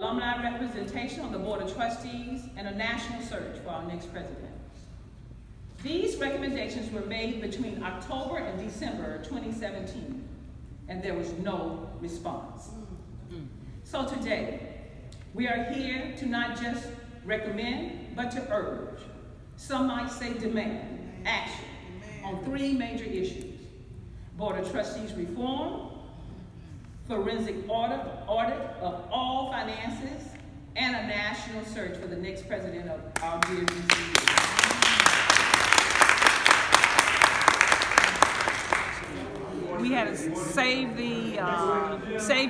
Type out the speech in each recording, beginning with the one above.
alumni representation on the Board of Trustees, and a national search for our next president. These recommendations were made between October and December 2017, and there was no response. So today, we are here to not just recommend, but to urge, some might say demand, action on three major issues: Board of Trustees reform, forensic audit of all finances, and a national search for the next president of our dear DC. We had a Save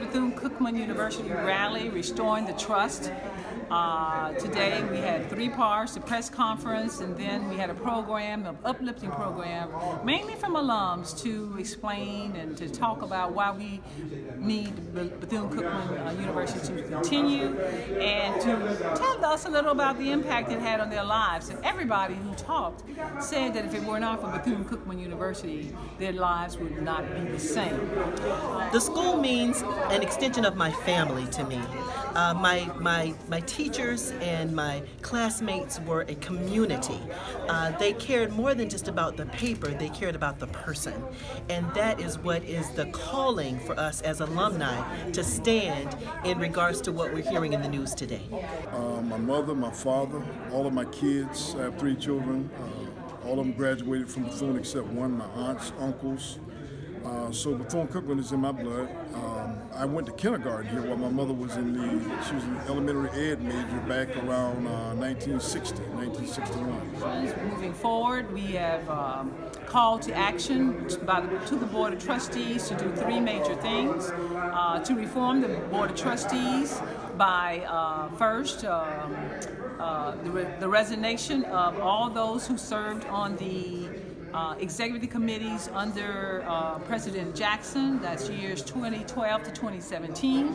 Bethune-cookman University rally, restoring the trust. Today we had three parts: the press conference, and then we had a program, an uplifting program, mainly from alums, to explain and to talk about why we need Bethune-cookman University to continue, and to tell us a little about the impact it had on their lives. And everybody who talked said that if it were not for Bethune-cookman University, their lives would not be the same. The school means an extension of my family to me. My teachers and my classmates were a community. They cared more than just about the paper, they cared about the person. And that is what is the calling for us as alumni to stand in regards to what we're hearing in the news today. My mother, my father, all of my kids, I have three children. All of them graduated from Bethune except one, my aunts, uncles. So Bethune-cookman is in my blood. I went to kindergarten here while my mother was she was an elementary ed major back around 1960, 1961. Moving forward, we have called to action to the Board of Trustees to do three major things: to reform the Board of Trustees by first, the resignation of all those who served on the executive committees under President Jackson. That's years 2012 to 2017.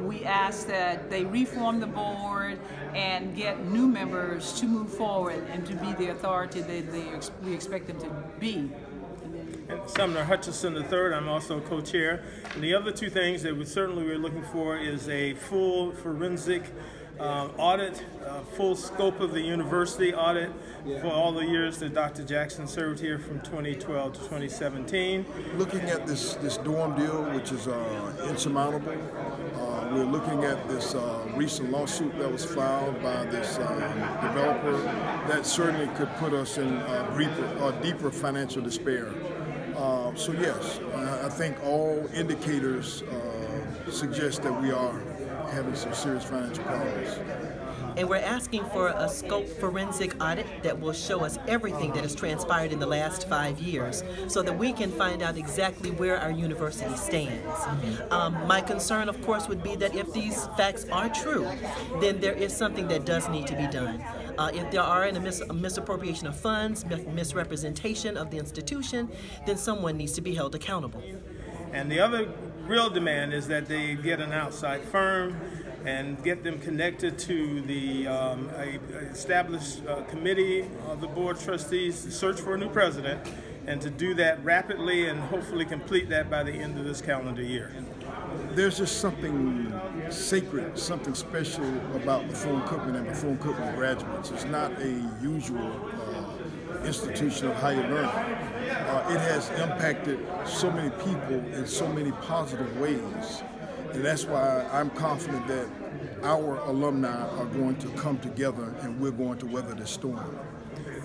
We ask that they reform the board and get new members to move forward and to be the authority that we expect them to be. And Sumner Hutchison III, I'm also co-chair. And the other two things that we're looking for is a full forensic audit, full scope of the university audit for all the years that Dr. Jackson served here from 2012 to 2017. Looking at this dorm deal, which is insurmountable. We're looking at this recent lawsuit that was filed by this developer that certainly could put us in deeper financial despair. So yes, I think all indicators suggest that we are having some serious financial problems. And we're asking for a scope forensic audit that will show us everything that has transpired in the last 5 years so that we can find out exactly where our university stands. My concern, of course, would be that if these facts are true, then there is something that does need to be done. If there are a misappropriation of funds, misrepresentation of the institution, then someone needs to be held accountable. And the other real demand is that they get an outside firm and get them connected to the established committee of the Board of Trustees to search for a new president, and to do that rapidly and hopefully complete that by the end of this calendar year. There's just something sacred, something special about Bethune-cookman and Bethune-cookman graduates. It's not a usual institution of higher learning. It has impacted so many people in so many positive ways. And that's why I'm confident that our alumni are going to come together and we're going to weather this storm.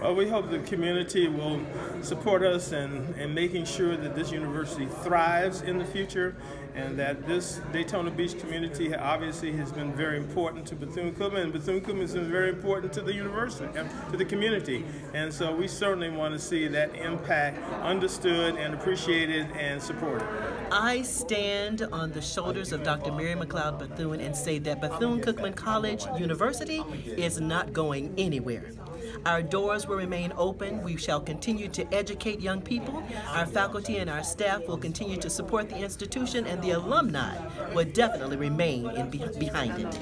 Well, we hope the community will support us in making sure that this university thrives in the future, and that this Daytona Beach community obviously has been very important to Bethune-cookman, and Bethune-cookman has been very important to the university, to the community. And so we certainly want to see that impact understood and appreciated and supported. I stand on the shoulders of Dr. Mary McLeod Bethune and say that Bethune-cookman College University is not going anywhere. Our doors will remain open. We shall continue to educate young people. Our faculty and our staff will continue to support the institution, and the alumni will definitely remain behind it.